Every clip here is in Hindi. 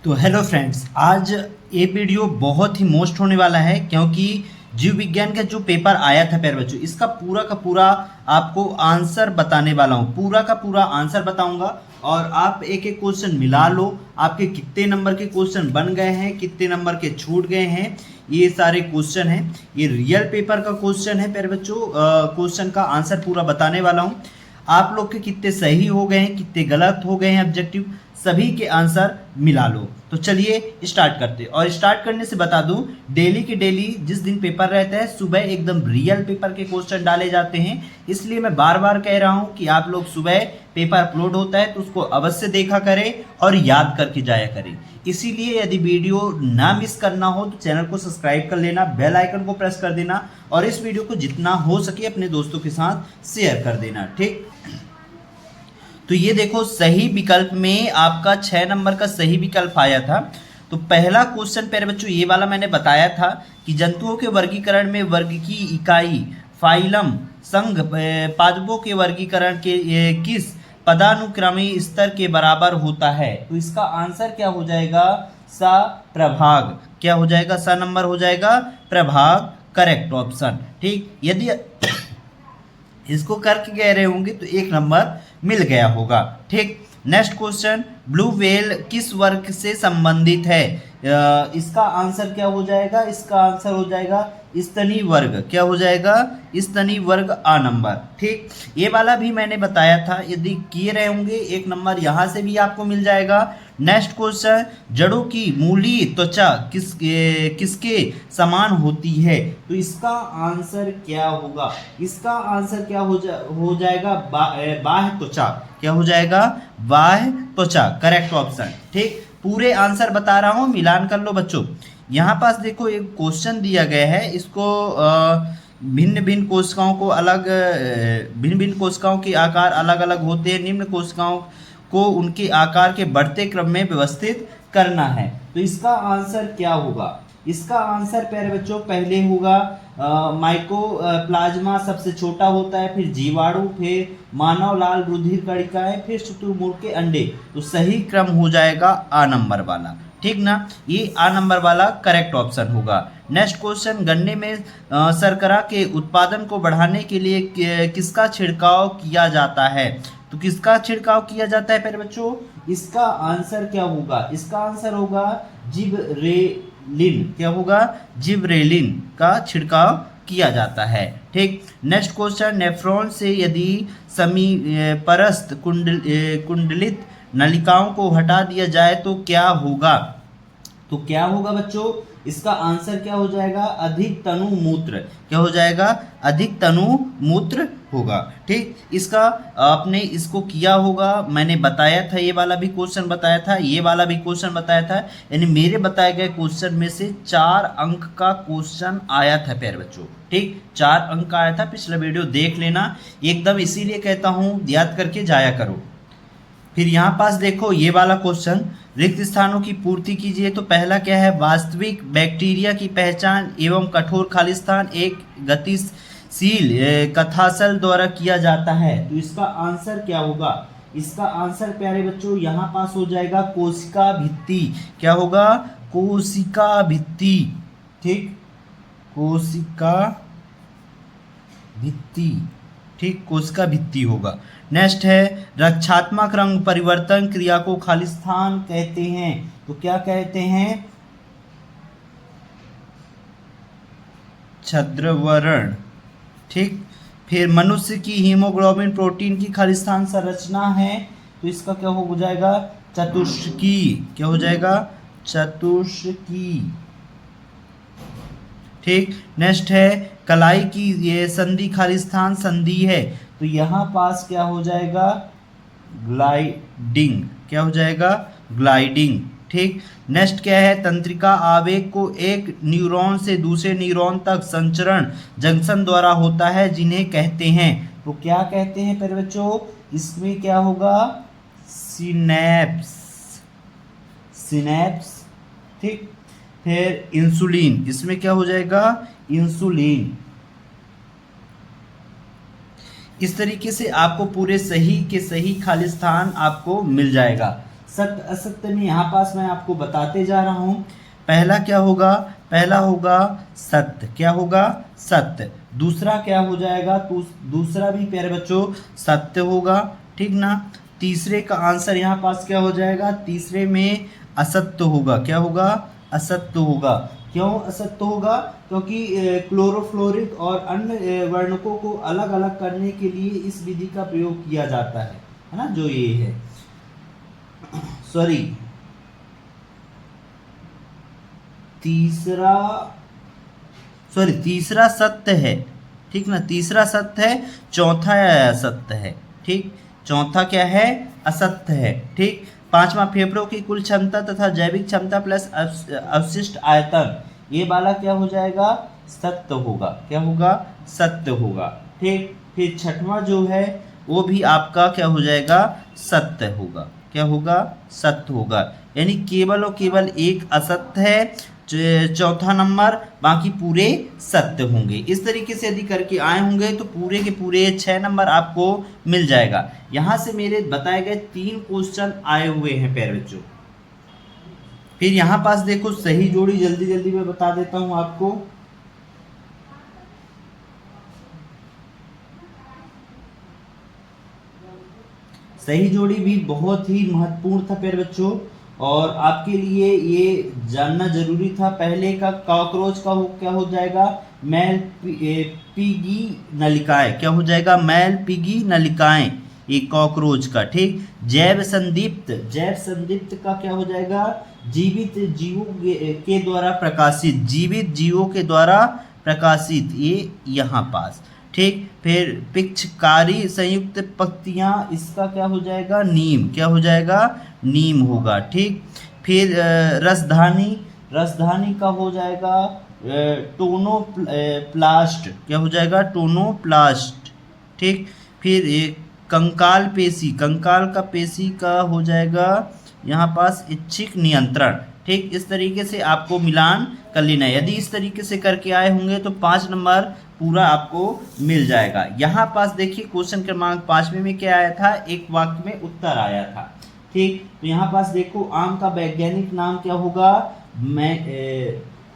तो हेलो फ्रेंड्स, आज ये वीडियो बहुत ही मोस्ट होने वाला है क्योंकि जीव विज्ञान का जो पेपर आया था प्यारे बच्चों, इसका पूरा का पूरा आपको आंसर बताने वाला हूँ। पूरा का पूरा आंसर बताऊंगा और आप एक एक क्वेश्चन मिला लो। आपके कितने नंबर के क्वेश्चन बन गए हैं, कितने नंबर के छूट गए हैं, ये सारे क्वेश्चन हैं। ये रियल पेपर का क्वेश्चन है प्यारे बच्चों। क्वेश्चन का आंसर पूरा बताने वाला हूँ। आप लोग के कितने सही हो गए हैं, कितने गलत हो गए हैं, ऑब्जेक्टिव सभी के आंसर मिला लो। तो चलिए स्टार्ट करते हैं। और स्टार्ट करने से बता दूं, डेली के डेली जिस दिन पेपर रहता है सुबह एकदम रियल पेपर के क्वेश्चन डाले जाते हैं। इसलिए मैं बार बार कह रहा हूं कि आप लोग सुबह पेपर अपलोड होता है तो उसको अवश्य देखा करें और याद करके जाया करें। इसीलिए यदि वीडियो ना मिस करना हो तो चैनल को सब्सक्राइब कर लेना, बेल आइकन को प्रेस कर देना और इस वीडियो को जितना हो सके अपने दोस्तों के साथ शेयर कर देना। ठीक, तो ये देखो सही विकल्प में आपका 6 नंबर का सही विकल्प आया था। तो पहला क्वेश्चन प्यारे बच्चों ये वाला मैंने बताया था कि जंतुओं के वर्गीकरण में वर्ग की इकाई फाइलम संघ पादपों के वर्गीकरण के किस पदानुक्रमी स्तर के बराबर होता है। तो इसका आंसर क्या हो जाएगा? सा प्रभाग। क्या हो जाएगा? सा नंबर हो जाएगा प्रभाग, करेक्ट ऑप्शन। ठीक, यदि इसको करके कह रहे होंगे तो एक नंबर मिल गया होगा। ठीक, नेक्स्ट क्वेश्चन, ब्लू व्हेल किस वर्ग से संबंधित है? इसका आंसर क्या हो जाएगा? इसका आंसर हो जाएगा स्तनी वर्ग। क्या हो जाएगा? स्तनी वर्ग, आ नंबर। ठीक, ये वाला भी मैंने बताया था, यदि किए रहे होंगे एक नंबर यहाँ से भी आपको मिल जाएगा। नेक्स्ट क्वेश्चन, जड़ों की मूली त्वचा किसके समान होती है? तो इसका आंसर क्या होगा? इसका आंसर क्या हो जाएगा? बाह्य त्वचा। क्या हो जाएगा? बाह्य त्वचा, करेक्ट ऑप्शन। ठीक, पूरे आंसर बता रहा हूँ, मिलान कर लो बच्चों। यहाँ पास देखो एक क्वेश्चन दिया गया है, इसको भिन्न भिन्न कोशिकाओं को अलग भिन्न भिन्न कोशिकाओं के आकार अलग अलग होते हैं। निम्न कोशिकाओं को उनके आकार के बढ़ते क्रम में व्यवस्थित करना है। तो इसका आंसर क्या होगा? इसका आंसर प्यारे बच्चों पहले होगा माइको प्लाज्मा सबसे छोटा होता है, फिर जीवाणु, फिर मानव लाल रुधिर कणिकाएं, फिर शुतुरमुर्ग के अंडे। तो सही क्रम हो जाएगा आ नंबर वाला। ठीक ना, ये आ नंबर वाला करेक्ट ऑप्शन होगा। नेक्स्ट क्वेश्चन, गन्ने में शर्करा के उत्पादन को बढ़ाने के लिए किसका छिड़काव किया जाता है? तो किसका छिड़काव किया जाता है प्यारे बच्चों? इसका आंसर क्या होगा? इसका आंसर होगा जिबरेलिन। क्या होगा? जिबरेलिन का छिड़काव किया जाता है। ठीक, नेक्स्ट क्वेश्चन, नेफ्रॉन से यदि समीपस्थ कुंडलित नलिकाओं को हटा दिया जाए तो क्या होगा? तो क्या होगा बच्चों? इसका आंसर क्या हो जाएगा? अधिक तनु मूत्र। क्या हो जाएगा? अधिक तनु मूत्र होगा। ठीक, इसका आपने इसको किया होगा, मैंने बताया था, ये वाला भी क्वेश्चन बताया था, ये वाला भी क्वेश्चन बताया था। यानी मेरे बताए गए क्वेश्चन में से 4 अंक का क्वेश्चन आया था प्यारे बच्चों। ठीक, 4 अंक का आया था। पिछला वीडियो देख लेना एकदम, इसीलिए कहता हूँ याद करके जाया करो। फिर यहाँ पास देखो ये वाला क्वेश्चन, रिक्त स्थानों की पूर्ति कीजिए। तो पहला क्या है? वास्तविक बैक्टीरिया की पहचान एवं कठोर खालिस्तान एक गतिशील कथासल द्वारा किया जाता है। तो इसका आंसर क्या होगा? इसका आंसर प्यारे बच्चों यहाँ पास हो जाएगा कोशिका भित्ति। क्या होगा? कोशिका भित्ति। ठीक, कोशिका भित्ति। ठीक, कोशिका भित्ति होगा। नेक्स्ट है, रक्षात्मक रंग परिवर्तन क्रिया को खालिस्तान कहते हैं। तो क्या कहते हैं? छद्मवर्ण। ठीक, फिर मनुष्य की हीमोग्लोबिन प्रोटीन की खालिस्तान संरचना है। तो इसका क्या हो जाएगा? चतुष्की। क्या हो जाएगा? चतुष्की। ठीक, नेक्स्ट है, कलाई की ये संधि खालिस्तान संधि है। तो यहाँ पास क्या हो जाएगा? ग्लाइडिंग। क्या हो जाएगा? ग्लाइडिंग। ठीक, नेक्स्ट क्या है? तंत्रिका आवेग को एक न्यूरॉन से दूसरे न्यूरॉन तक संचरण जंक्शन द्वारा होता है, जिन्हें कहते हैं। तो क्या कहते हैं प्यारे बच्चों? इसमें क्या होगा? सिनेप्स। सिनेप्स। ठीक, फिर इंसुलिन। इसमें क्या हो जाएगा? इंसुलिन। इस तरीके से आपको पूरे सही के सही खालिस्तान आपको मिल जाएगा। सत्य असत्य में यहाँ पास मैं आपको बताते जा रहा हूँ। पहला क्या होगा, पहला होगा सत्य, क्या होगा सत्य। दूसरा क्या हो जाएगा, तो दूसरा भी प्यारे बच्चों सत्य होगा, ठीक ना। तीसरे का आंसर यहाँ पास क्या हो जाएगा, तीसरे में असत्य होगा, क्या होगा असत्य होगा। क्यों असत्य होगा, क्योंकि क्लोरोफ्लोरिक और अन्य वर्णकों को अलग अलग करने के लिए इस विधि का प्रयोग किया जाता है ना, जो ये है सॉरी तीसरा सत्य है, ठीक ना, तीसरा सत्य है, चौथा असत्य है, ठीक, चौथा क्या है असत्य है, ठीक। पांचवा फेफड़ों की कुल क्षमता तथा जैविक क्षमता प्लस अवशिष्ट आयतन, ये वाला क्या हो जाएगा सत्य होगा, क्या होगा सत्य होगा, ठीक। फिर छठवां जो है वो भी आपका क्या हो जाएगा सत्य होगा, क्या होगा सत्य होगा। यानी केवल और केवल एक असत्य है, चौथा नंबर, बाकी पूरे सत्य होंगे। इस तरीके से यदि करके आए होंगे तो पूरे के पूरे 6 नंबर आपको मिल जाएगा। यहाँ से मेरे बताए गए 3 क्वेश्चन आए हुए हैं प्यारे बच्चों। फिर यहाँ पास देखो सही जोड़ी, जल्दी जल्दी मैं बता देता हूँ आपको। सही जोड़ी भी बहुत ही महत्वपूर्ण था प्यारे बच्चों, और आपके लिए ये जानना जरूरी था। पहले का कॉकरोच का क्या हो जाएगा, मैल पीगी नलिकाएं, क्या हो जाएगा मैल पीगी नलिकाएं, ये कॉकरोच का, ठीक। जैव संदीप्त का क्या हो जाएगा, जीवित जीवों के द्वारा प्रकाशित, जीवित जीवों के द्वारा प्रकाशित, ये यहाँ पास, ठीक। फिर पिक्षकारी संयुक्त पत्तियां, इसका क्या हो जाएगा नीम, क्या हो जाएगा नीम होगा, ठीक। फिर रसधानी का हो जाएगा टोनोप्लास्ट, क्या हो जाएगा टोनोप्लास्ट, ठीक। फिर एक कंकाल का पेशी का हो जाएगा यहाँ पास इच्छिक नियंत्रण, ठीक। इस तरीके से आपको मिलान कर लेना है। यदि इस तरीके से करके आए होंगे तो 5 नंबर पूरा आपको मिल जाएगा। यहाँ पास देखिए क्वेश्चन क्रमांक 5 में क्या आया था, एक वाक्य में उत्तर आया था, ठीक। तो यहाँ पास देखो आम का वैज्ञानिक नाम क्या होगा,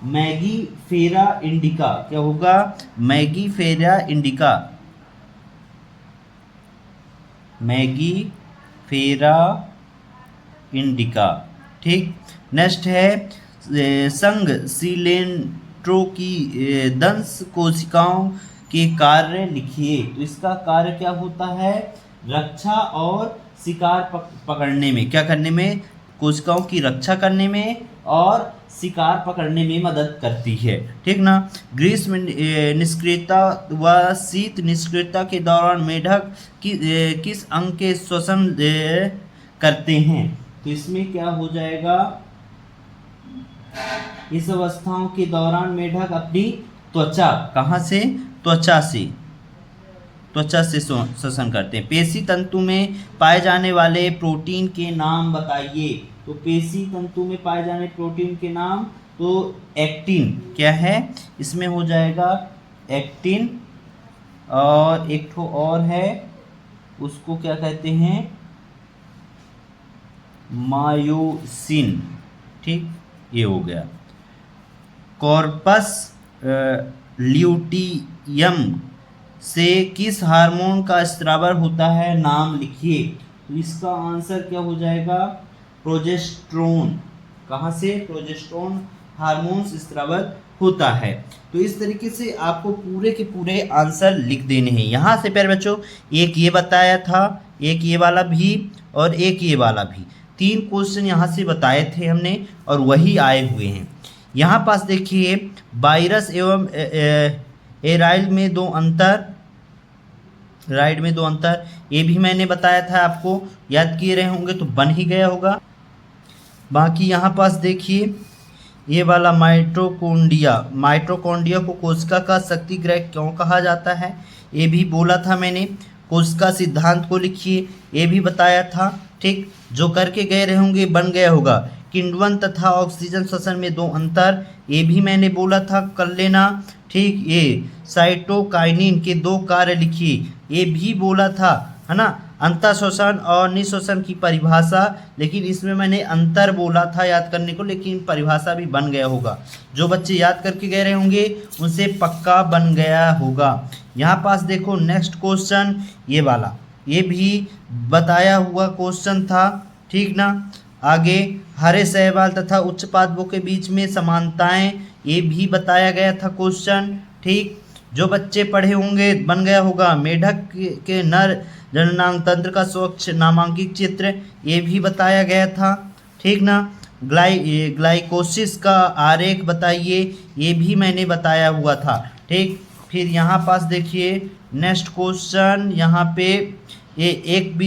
मैगी फेरा इंडिका, क्या होगा मैगी फेरा इंडिका, मैगी फेरा इंडिका, ठीक। नेक्स्ट है संघ सिलेंट्रो की दंश कोशिकाओं के कार्य लिखिए। तो इसका कार्य क्या होता है, रक्षा और शिकार पकड़ने में, क्या करने में, कोशिकाओं की रक्षा करने में और शिकार पकड़ने में मदद करती है, ठीक ना। ग्रीष्म निष्क्रियता व शीत निष्क्रियता के दौरान मेढक किस अंग के श्वसन करते हैं। तो इसमें क्या हो जाएगा, इस अवस्थाओं के दौरान मेढक अपनी त्वचा, कहाँ से, त्वचा से श्वसन करते हैं। पेशी तंतु में पाए जाने वाले प्रोटीन के नाम बताइए। तो पेशी तंतु में पाए जाने प्रोटीन के नाम, तो एक्टिन क्या है, इसमें हो जाएगा एक्टिन, और एक ठो और है उसको क्या कहते हैं मायोसिन, ठीक, ये हो गया। कॉर्पस ल्यूटियम से किस हार्मोन का स्रावर होता है, नाम लिखिए। तो इसका आंसर क्या हो जाएगा प्रोजेस्टेरोन, कहाँ से, प्रोजेस्टेरोन हार्मोन स्रावर होता है। तो इस तरीके से आपको पूरे के पूरे आंसर लिख देने हैं। यहाँ से प्यारे बच्चों एक ये बताया था, एक ये वाला भी और एक ये वाला भी, 3 क्वेश्चन यहाँ से बताए थे हमने और वही आए हुए हैं। यहाँ पास देखिए वायरस एवं एराइल में दो अंतर, राइड में 2 अंतर, ये भी मैंने बताया था आपको, याद किए रहे होंगे तो बन ही गया होगा। बाकी यहाँ पास देखिए ये वाला माइटोकॉन्ड्रिया को कोशिका का शक्ति गृह क्यों कहा जाता है, ये भी बोला था मैंने। कोशिका सिद्धांत को लिखिए, ये भी बताया था, ठीक। जो करके गए रहे होंगे बन गया होगा। किण्वन तथा ऑक्सीजन श्वसन में 2 अंतर, ये भी मैंने बोला था, कर लेना, ठीक। ये साइटोकाइनिन के 2 कार्य लिखिए, ये भी बोला था, है ना। अंतः शोषण और निशोषण की परिभाषा, लेकिन इसमें मैंने अंतर बोला था याद करने को, लेकिन परिभाषा भी बन गया होगा। जो बच्चे याद करके गए रहे होंगे उनसे पक्का बन गया होगा। यहाँ पास देखो नेक्स्ट क्वेश्चन ये वाला, ये भी बताया हुआ क्वेश्चन था, ठीक ना। आगे हरे शैवाल तथा उच्च पादपों के बीच में समानताएं, ये भी बताया गया था क्वेश्चन, ठीक। जो बच्चे पढ़े होंगे बन गया होगा। मेढक के नर जननांग तंत्र का स्वच्छ नामांकित चित्र, ये भी बताया गया था, ठीक ना। ग्लाइकोसिस का आरेख बताइए, ये भी मैंने बताया हुआ था, ठीक। फिर यहाँ पास देखिए नेक्स्ट क्वेश्चन, यहाँ पे ये एक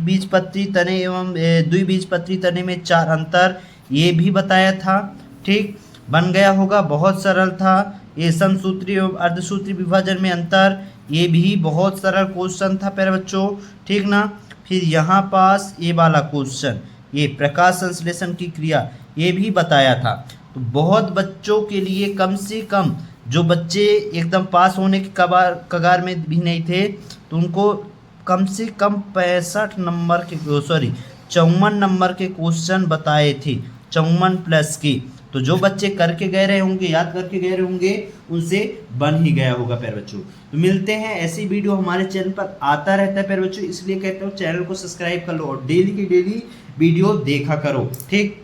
बीजपत्री तने एवं द्विबीजपत्री तने में 4 अंतर, ये भी बताया था, ठीक। बन गया होगा, बहुत सरल था। ये समसूत्री एवं अर्धसूत्री विभाजन में अंतर, ये भी बहुत सरल क्वेश्चन था प्यारे बच्चों, ठीक ना। फिर यहाँ पास ये वाला क्वेश्चन, ये प्रकाश संश्लेषण की क्रिया, ये भी बताया था। तो बहुत बच्चों के लिए, कम से कम जो बच्चे एकदम पास होने के कगार में भी नहीं थे, तो उनको कम से कम 65 नंबर के 54 नंबर के क्वेश्चन बताए थे, 54 प्लस की। तो जो बच्चे करके गए रहे होंगे, याद करके गए रहे होंगे, उनसे बन ही गया होगा प्यारे बच्चों। तो मिलते हैं, ऐसी वीडियो हमारे चैनल पर आता रहता है प्यारे बच्चों, इसलिए कहता हूँ चैनल को सब्सक्राइब कर लो और डेली की डेली वीडियो देखा करो, ठीक।